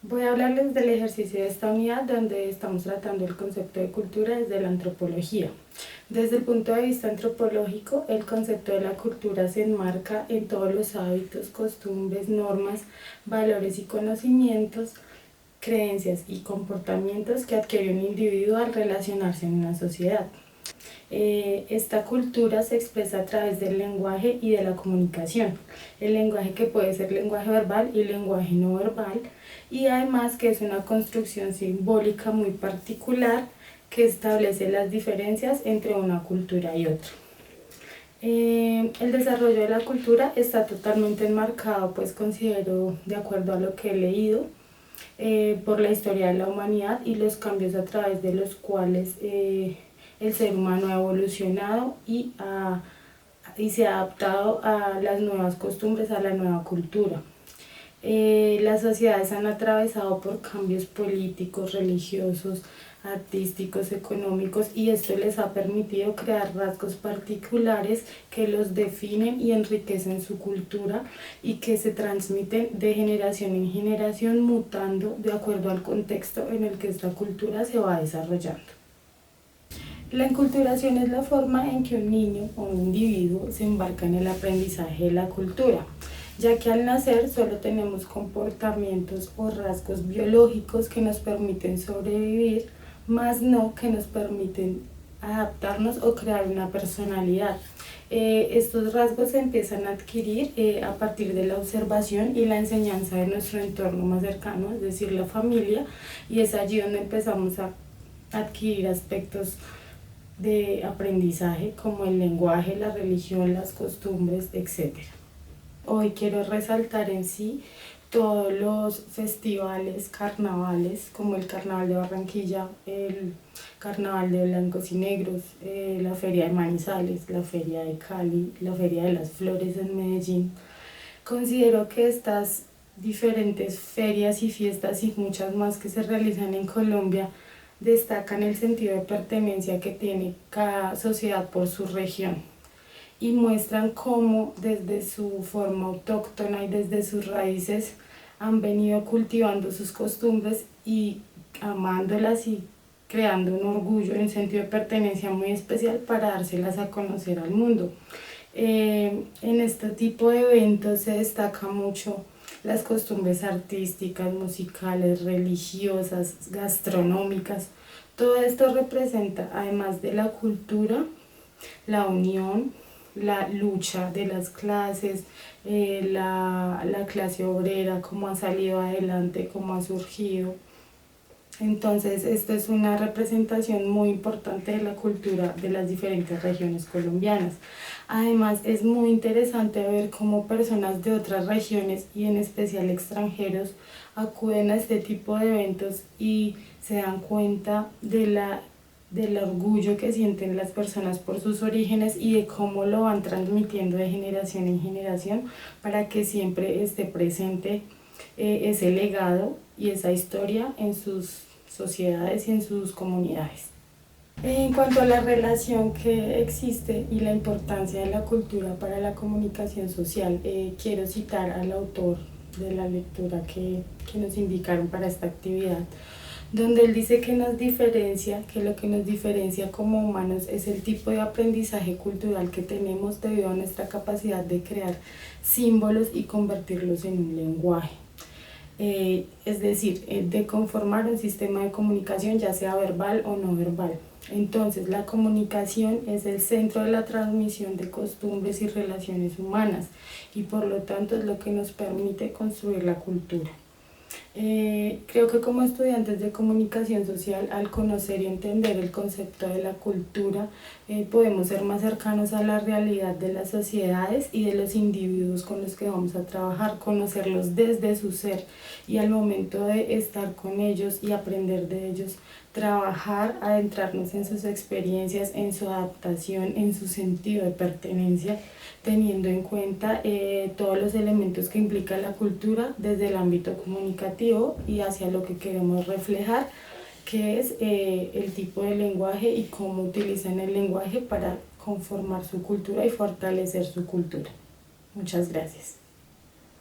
Voy a hablarles del ejercicio de esta unidad donde estamos tratando el concepto de cultura desde la antropología. Desde el punto de vista antropológico, el concepto de la cultura se enmarca en todos los hábitos, costumbres, normas, valores y conocimientos, creencias y comportamientos que adquiere un individuo al relacionarse en una sociedad. Esta cultura se expresa a través del lenguaje y de la comunicación. El lenguaje que puede ser lenguaje verbal y lenguaje no verbal, y además que es una construcción simbólica muy particular que establece las diferencias entre una cultura y otra. El desarrollo de la cultura está totalmente enmarcado, pues considero, de acuerdo a lo que he leído, por la historia de la humanidad y los cambios a través de los cuales el ser humano ha evolucionado y se ha adaptado a las nuevas costumbres, a la nueva cultura. Las sociedades han atravesado por cambios políticos, religiosos, artísticos, económicos, y esto les ha permitido crear rasgos particulares que los definen y enriquecen su cultura y que se transmiten de generación en generación, mutando de acuerdo al contexto en el que esta cultura se va desarrollando. La enculturación es la forma en que un niño o un individuo se embarca en el aprendizaje de la cultura, ya que al nacer solo tenemos comportamientos o rasgos biológicos que nos permiten sobrevivir, más no que nos permiten adaptarnos o crear una personalidad. Estos rasgos se empiezan a adquirir a partir de la observación y la enseñanza de nuestro entorno más cercano, es decir, la familia, y es allí donde empezamos a adquirir aspectos de aprendizaje como el lenguaje, la religión, las costumbres, etc. Hoy quiero resaltar en sí todos los festivales, carnavales, como el Carnaval de Barranquilla, el Carnaval de Blancos y Negros, la Feria de Manizales, la Feria de Cali, la Feria de las Flores en Medellín. Considero que estas diferentes ferias y fiestas y muchas más que se realizan en Colombia destacan el sentido de pertenencia que tiene cada sociedad por su región y muestran cómo desde su forma autóctona y desde sus raíces han venido cultivando sus costumbres y amándolas y creando un orgullo y un sentido de pertenencia muy especial para dárselas a conocer al mundo. En este tipo de eventos se destaca mucho las costumbres artísticas, musicales, religiosas, gastronómicas. Todo esto representa, además de la cultura, la unión, la lucha de las clases, la clase obrera, cómo ha salido adelante, cómo ha surgido. Entonces, esta es una representación muy importante de la cultura de las diferentes regiones colombianas. Además, es muy interesante ver cómo personas de otras regiones y en especial extranjeros acuden a este tipo de eventos y se dan cuenta del orgullo que sienten las personas por sus orígenes y de cómo lo van transmitiendo de generación en generación para que siempre esté presente ese legado y esa historia en sus sociedades y en sus comunidades. En cuanto a la relación que existe y la importancia de la cultura para la comunicación social, quiero citar al autor de la lectura que nos indicaron para esta actividad, donde él dice que lo que nos diferencia como humanos es el tipo de aprendizaje cultural que tenemos debido a nuestra capacidad de crear símbolos y convertirlos en un lenguaje. Es decir, de conformar un sistema de comunicación, ya sea verbal o no verbal. Entonces, la comunicación es el centro de la transmisión de costumbres y relaciones humanas y por lo tanto es lo que nos permite construir la cultura. Creo que como estudiantes de comunicación social, al conocer y entender el concepto de la cultura, podemos ser más cercanos a la realidad de las sociedades y de los individuos con los que vamos a trabajar, conocerlos desde su ser y al momento de estar con ellos y aprender de ellos, trabajar, adentrarnos en sus experiencias, en su adaptación, en su sentido de pertenencia, teniendo en cuenta todos los elementos que implica la cultura desde el ámbito comunicativo y hacia lo que queremos reflejar, que es el tipo de lenguaje y cómo utilizan el lenguaje para conformar su cultura y fortalecer su cultura. Muchas gracias.